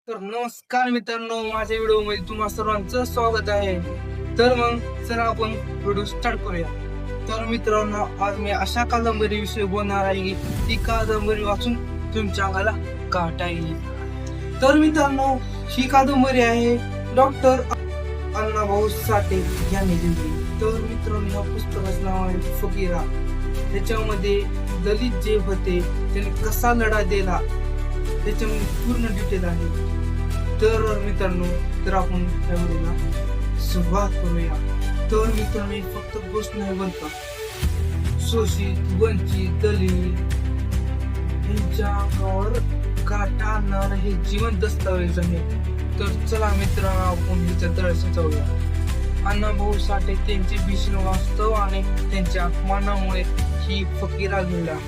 तर नमस्कार मित्रांनो, माझ्या व्हिडिओ मध्ये तुम्हा सर्वांचं स्वागत आहे. तर मग चला आपण व्हिडिओ स्टार्ट करूया. तर मित्रांनो, आज मी अशा कादंबरी विषयी बोलणार आहे की ती कादंबरी वाचून तुमच्या अंगाला काटा येईल. तर मित्रांनो, ही कादंबरी आहे डॉक्टर अण्णाभाऊ साठे यांनी लिहिली. तर मित्रांनो, या पुस्तकाचं नाव आहे फकीरा. त्याच्यामध्ये दलित जे होते त्यांनी कसा लढा दिला त्याच्यामध्ये पूर्ण डिटेल आहे. तर मित्रांनो, तर आपण त्या व्हिडिओला सुरुवात करूया. तर मित्रांनो, ही फक्त गोष्ट नाही बनता, शोषित, वंचित, दलित यांच्या अंगावर काटा आणणार हे जीवन दस्तावेज आहे. तर चला मित्रांनो, आपण हिच्या तळाशी जाऊया. अण्णाभाऊ साठे त्यांचे भीषण वास्तव आणि त्यांच्या अपमानामुळे ही फकीरा घडला.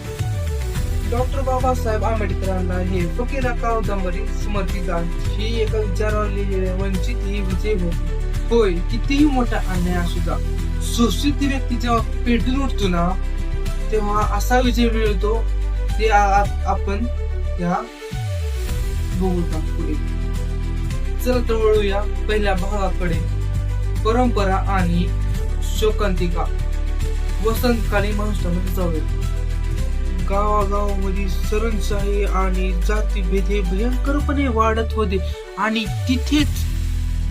डॉक्टर बाबासाहेब आंबेडकरांना हे फकीरा कादंबरी समर्पित आहे. ही एका विचारावर वंचित ही विजय होय. कितीही मोठा अन्याय असू द्या, शोषित व्यक्ती जेव्हा पेटून उठतो ना, तेव्हा असा विजय मिळतो. ते आपण या बघूया पुढे. चला तर वळूया पहिल्या भागाकडे. परंपरा आणि शोकांतिका. वसंतकालीन महाराष्ट्रामध्ये जाऊया. गावागावामध्ये सरंजाई आणि जातीभेद हे भयंकरपणे वाढत होते आणि तिथेच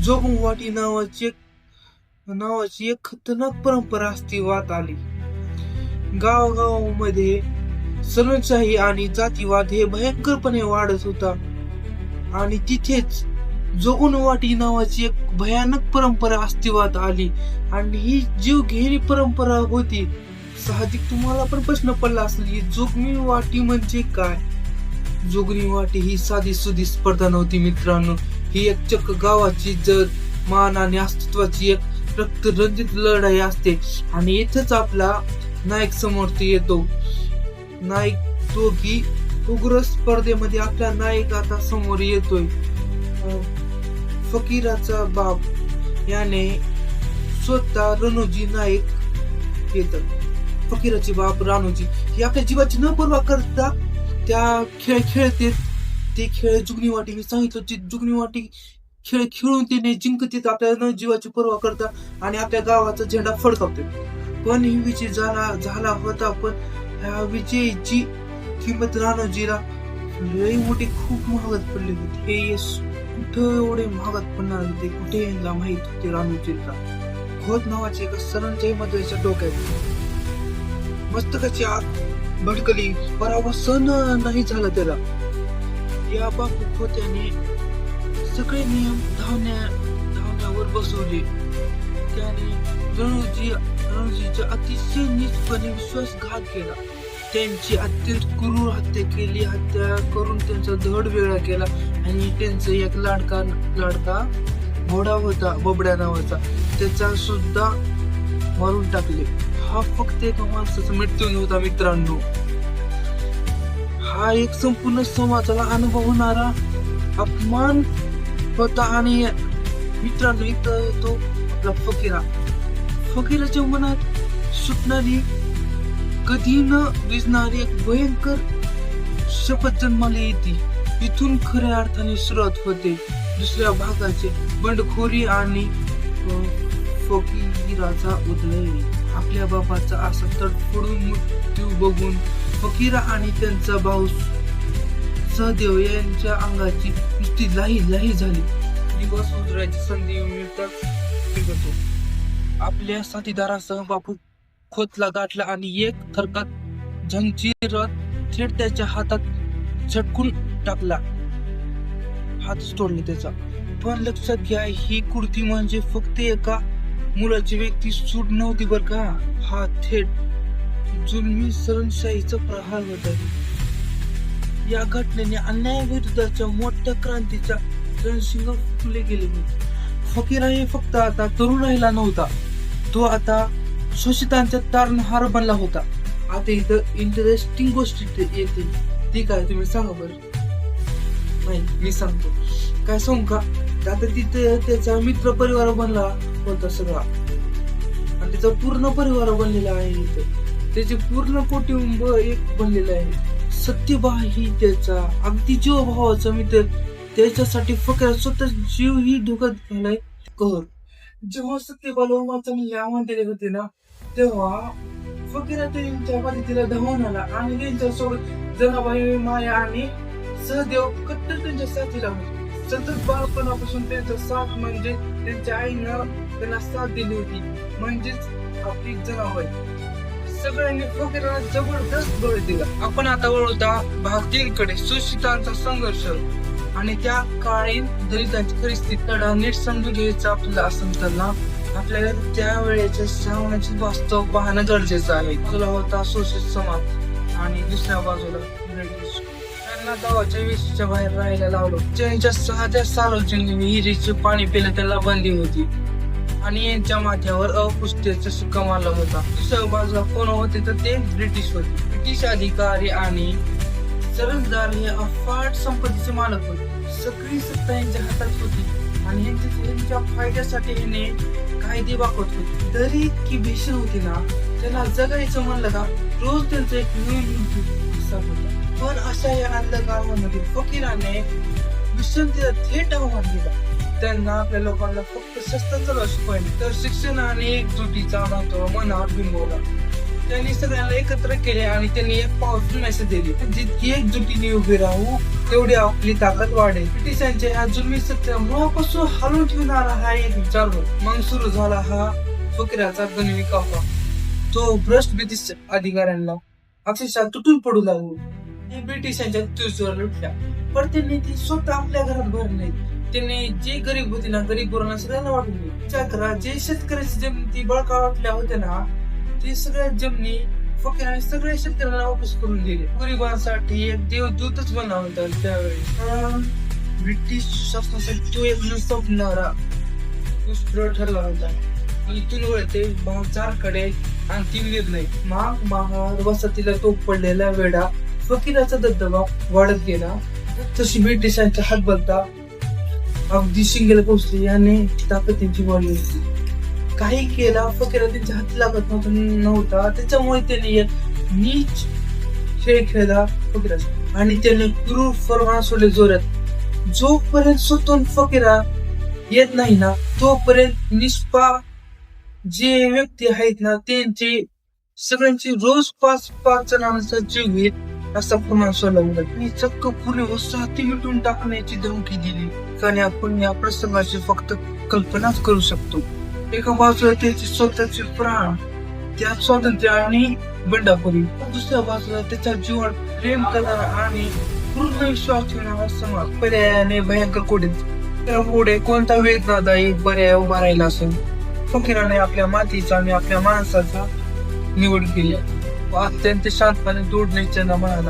जोगमवाटी नावाची एक खतरनाक परंपरा अस्तित्वात आली. गावागावामध्ये सरंजाई आणि जातीवाद हे भयंकरपणे वाढत होता आणि तिथेच जोगमवाटी नावाची एक भयानक परंपरा अस्तित्वात आली आणि ही जीवघेणी परंपरा होती. साहजिक तुम्हाला पण प्रश्न पडला असेल की जोगणी वाटी म्हणजे काय. जोगणी वाटी ही साधी सुधी स्पर्धा नव्हती मित्रांनो. ही एक चक्क गावाची इज्जत, मान आणि अस्तित्वाची एक रक्तरंजित लढाई असते आणि इथेच आपला नायक समोर येतो. नायक तो की उग्र स्पर्धेमध्ये आपला नायक आता समोर येतोय. फकीराचा बाप याने स्वतः रणोजी नायक येतात. फकीराची बाप राणोजी ही आपल्या जीवाची न पर्वा करता त्या खेळ खेळते. ते खेळ जुगनी वाटी मी सांगितलं, जुगनी वाटी खेळ खेळून त्याने जिंकते आपल्या न जीवाची पर्वा करता आणि आपल्या गावाचा झेंडा फडकावते. पण ही विजय झाला होता, पण ह्या विजयीची किंमत राणोजीला लई मोठी खूप महागात पडली होती. हे यश कुठं एवढे महागात पडणार होते, कुठे यांना माहित होते. राणोजीला खोत नावाचे एका सरंजाई मध्ये डोक्यात मस्तकाची आग भडकली. पराभव सहन नाही झाला त्याला. या बापू खोत्याने सगळे नियम धावण्यावर बसवले. त्याने रणजीचा अतिशय नीचपणे विश्वासघात केला. त्यांची अत्यंत क्रूर हत्या केली. हत्या करून त्यांचा धड वेगळा केला आणि त्यांचा एक लाडका घोडा होता बबड्या नावाचा, त्याचा सुद्धा मारून टाकले. हा फक्त एका माणसाचा मृत्यू नव्हता मित्रांनो, हा एक संपूर्ण समाजाला अनुभवणारा अपमान होता. आणि मित्रांनो, इथं येतो फकीराच्या मनात सुटणारी कधी न विजणारी एक भयंकर शपथ जन्माला येते. इथून खऱ्या अर्थाने सुरुवात होते दुसऱ्या भागाचे बंडखोरी आणि फकीराचा उदय. आपल्या बाबाचा असा तडफडून मृत्यू बघून फकीरा आणि त्यांचा भाऊ सहदेव यांच्या अंगाची नुसती लाही झाली. दिवस उजरायची संधी मिळतात आपल्या साथीदारासह बापू खोतला गाठला आणि एक थरकात झंझीरात थेट त्याच्या हातात झटकून टाकला. हात तोडले त्याचा. पण लक्षात घ्या, ही कृती म्हणजे फक्त एका मुलाची व्यक्ती सूट नव्हती बर का. हा थेट जुलमी सरंजाईचा प्रहार होता. या घटनेने अन्यायाविरुद्धच्या मोठ्या क्रांतीच्या रणशिंग फुले गेले होते. फकीरा हे फक्त आता तरुण राहिला नव्हता, तो आता शोषितांचा तारणहार बनला होता. आता इथं इंटरेस्टिंग गोष्ट येते. ती काय तुम्ही सांगा बरं. नाही, मी सांगतो. काय सांगू का. आता तिथे त्याचा मित्र परिवार बनला होता सगळा आणि त्याचा पूर्ण परिवार बनलेला आहे. इथे त्याचे पूर्ण कुटुंब एक बनलेलं आहे. सत्यबा ही त्याचा अगदी जीव भावाचा मित्र त्याच्यासाठी फकीर स्वतः जीव ही धोक्यात घालाय कर. जेव्हा सत्यपाल माणसाने यामध्ये होते ना, तेव्हा फकीरा त्यांच्या मदतीला धावून आला आणि त्यांच्यासोबत जनाबाई, माया आणि सहदेव कट्टर त्यांच्या साथीला होते. सतत बालपणापासून त्यांचा साथ म्हणजे त्यांच्या आईनं त्यांना साथ दिली होती, म्हणजेच आपली जनाबाई. सगळ्यांनी फकीराला जबरदस्त बळ दिला. आपण आता वळवता भाग 3 कडे. शोषितांचा संघर्ष आणि त्या काळी दलितांची परिस्थिती तडा नीट समजून घ्यायचं आपल्याला असेल तर ना, आपल्याला त्या वेळेच्या सामानाचे वास्तव पाहणं गरजेचं आहे. बाजूला होता शोषित समाज आणि दुसऱ्या बाजूला ब्रिटिश. त्यांना गावाच्या विशीच्या बाहेर राहायला लावलं. त्यांच्या साध्या सार्वजनिक विहिरीचे पाणी पिलं त्याला बंदी होती आणि यांच्या माथ्यावर अस्पृश्यतेचा शिक्का मारला होता. दुसऱ्या बाजूला कोण होते तर ते ब्रिटिश होते. ब्रिटिश अधिकारी आणि सरंदार हे अफाट संपत्तीचे मालक होते. सगळी सत्ता यांच्या हातात होती आणि यांच्या फायद्यासाठी याने कायदे वापरत होते. तरी की भीषण होती ना, त्याला जगायचं म्हणलं का रोज त्यांचा एक नवीन होता. पण अशा या अंधकारामध्ये फकीराने विश्रांतीला थेट आव्हान दिला. त्यांना आपल्या लोकांना फक्त शस्त्र चालवा शिकवायला, तर शिक्षण आणि एकजुटीचा महत्व मनावर बिंबवला. त्यांनी सगळ्यांना एकत्र केले आणि त्यांनी एक पॉवरफुल मेसेज दिली, जितकी एकजुटीने उभी राहू तेवढी आपली ताकद वाढेल. ब्रिटिशांच्या ह्या जुलमी सत्य मुळापासून हलवून ठेवणारा हा एक विचार होता. मग सुरू झाला हा फकीराचा गनिमी काफा. तो भ्रष्ट ब्रिटिश अधिकाऱ्यांना अक्षरशः तुटून पडू लागलो. ब्रिटिशांच्या तुझ्यावर लुटल्या, पण त्यांनी ती स्वतः आपल्या घरात भरले. त्यांनी जे गरीब होते ना, गरीब गुरांना सगळ्यांना वाटले. त्या घरात जे शेतकऱ्याची जमिनी बळका वाटल्या होत्या ना, ते सगळ्या जमिनी फकीराने सगळ्या शेतकऱ्यांना वापस करून दिले. गरिबांसाठी एक देवदूतच बनला होता त्यावेळी. ब्रिटिश शासनासाठी तो एक न संपणारा दुष्प्रळ ठरला होता. इथून वळते भाग 4 कडे अंतिम निर्णय. माग महार वसाहतीला तो पडलेला वेढा फकीराचा दबदबा वाढत गेला. तशी ब्रिटिशांच्या हातबलता अगदी शिंगेला पोहोचली आणि ताकदीची वाढली होती. काही केला फकीरा त्यांच्या हाती लागत नव्हता. त्याच्यामुळे त्यांनी एक नीच खेळ खेळला फकीराचा आणि त्याने क्रूर फरमान सोडले जोरात. जोपर्यंत स्वतःहून फकीरा येत नाही ना, तोपर्यंत निष्पाप जे व्यक्ती आहेत ना, त्यांचे सगळ्यांची रोज 5-5 जणांचा जीव घेत असा फरमान सोडला होता. मी चक्क पूर्ण वसाहती मिटून टाकण्याची धमकी दिली. कारण आपण या प्रसंगाची फक्त कल्पनाच करू शकतो. एका बाजूला त्याचे स्वतःचे प्राण, त्यात स्वातंत्र्य आणि बंडाखोरी, दुसऱ्या बाजूला त्याच्या जीवन प्रेम करणारा आणि पूर्ण विश्वास ठेवणारा समाज. पर्यायाने भयंकर कोडीत पुढे कोणता वेदनादायी पर्याय उभा राहिला असेल. फकीराने आपल्या मातीचा आणि आपल्या माणसाचा निवड केली. अत्यंत शांतपणे जोडण्याच्या म्हणाला,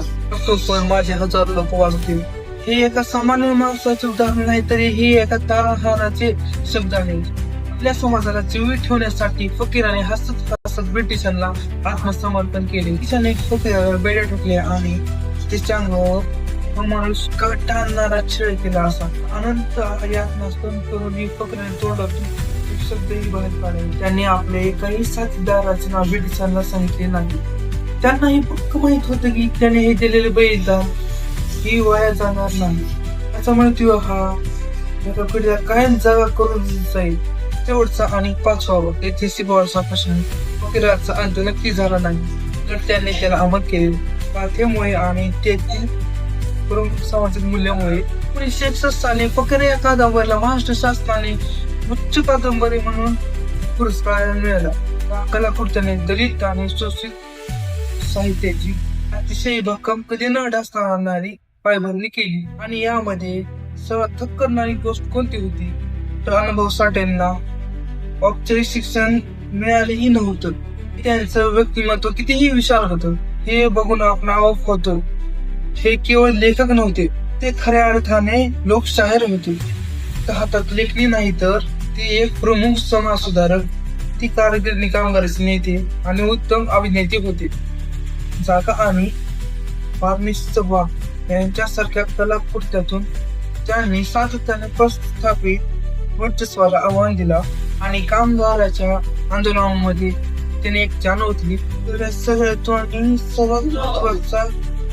पण माझे 1000 लोक वाचतील. हे एका सामान्य माणसाचे उदाहरण नाही, तरी हे एका तारहाराचे शब्द आहेत. आपल्या समाजाला जीवित ठेवण्यासाठी फकीराने हसत हसत ब्रिटिशांना आत्मसमर्पण केले. ब्रिटिशांनी फकीरावर बेड्या ठोकल्या आणि त्याच्या अंगावर माणूस टाळणारा छळ केला. असा अनंत यातना स्तन करून फकीराने तोंडातून शब्दही बाहेर काढले. त्यांनी आपले एकाही साथीदाराचे नाव ब्रिटिशांना सांगितले नाही. त्यांना हे पक्क माहित होतं की त्याने हे दिलेले बलिदान ही वाया जाणार नाही. त्याचा मृत्यू हा एका पिढीला कायम जागा करून जाईल. शेवटचा आणि 5वा येथे सिबॉरचा प्रश्न फकीराचा अंत नक्की झाला नाही, तर त्यांनी त्याला अमर केले. पाथेमुळे आणि तेथील प्रमुख सामाजिक मूल्यामुळे 1961 साली फकीर या कादंबरीला महाराष्ट्र शासनाने उच्च कादंबरी म्हणून पुरस्कार मिळाला. कलाकृतीने दलित आणि शोषित साहित्याची अतिशय भक्कम, कधी न ढासणारी पायभरणी केली. आणि यामध्ये सर्वात थक्क करणारी गोष्ट कोणती होती, तर अनुभव साठ्यांना औपचारिक शिक्षण मिळालेही नव्हतं. त्यांचं व्यक्तिमत्व कितीही विशाल होतं हे बघून आपण अवाक होतो. हे केवळ लेखक नव्हते, ते खऱ्या अर्थाने लोकशाहीर होते. हातात लेखणी नाही, तर ते एक प्रमुख समाज सुधारक, ती कारगिर्दी कामगाराचे नेते आणि उत्तम अभिनेते होते. जागा आणि फार्मिस्ट यांच्यासारख्या कलाकृत्यातून त्यांनी सातत्याने प्रस्थापित वर्चस्वाला आव्हान दिला आणि कामगाराच्या आंदोलनामध्ये त्याने एक जाण ओतली. तर या सगळ्यातून सर्वात महत्वाचा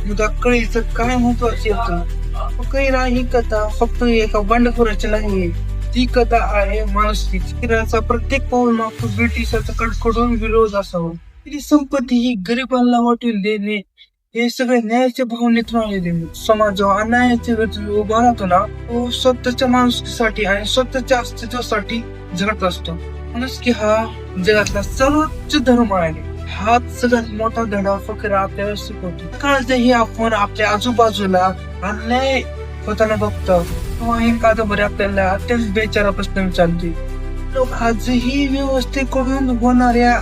मुद्दा कळीचं काय महत्वाचे होतं, फकीरा ही कथा फक्त एका बंडखोराची नाही, ती कथा आहे माणुसकी. फकीराचा प्रत्येक पाऊल मागतो ब्रिटिशाचा कडकडून विरोध असावा. ती संपत्ती ही गरिबांना वाटून देणे, हे सगळे न्यायाच्या भावनेतून आलेले. समाज जेव्हा अन्यायाच्या विरुद्ध उभा राहतो ना, तो स्वतःच्या माणुसकीसाठी आणि स्वतःच्या अस्तित्वासाठी जगत असतो. माणुसकी हा जगातला सर्वोच्च धर्म आहे. हा सगळ्यात मोठा धडा फकीर आपल्याला शिकवतो. काळातही आपण आपल्या आजूबाजूला अन्याय होताना बघतो, तेव्हा ही कादंबरी आपल्याला अत्यंत बेचारा प्रश्न विचारते. लोक आजही व्यवस्थेकडून होणाऱ्या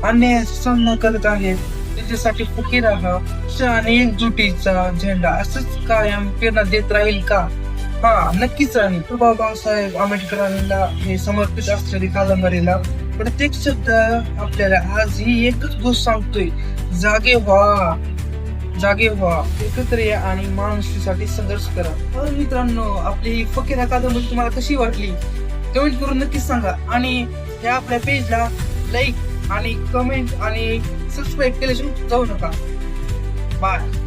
अन्यायाचा सामना करत आहेत. त्याच्यासाठी फकीर हा आणि एकजुटीचा झेंडा असंच कायम प्रेरणा देत राहील का? हा, नक्कीच राहील. बाबासाहेब आंबेडकरांना हे समर्पित असलेली कादंबरीला प्रत्येक शब्द आपल्याला आजही एकच गोष्ट सांगतोय, जागे व्हा, जागे व्हा, एकत्र या आणि माणुसकीसाठी संघर्ष करा. तर मित्रांनो, आपली ही फकीरा कादंबरी तुम्हाला कशी वाटली कमेंट करून नक्कीच सांगा. आणि या आपल्या पेजला लाईक आणि कमेंट आणि सबस्क्राईब केल्याशिवाय जाऊ नका. बाय.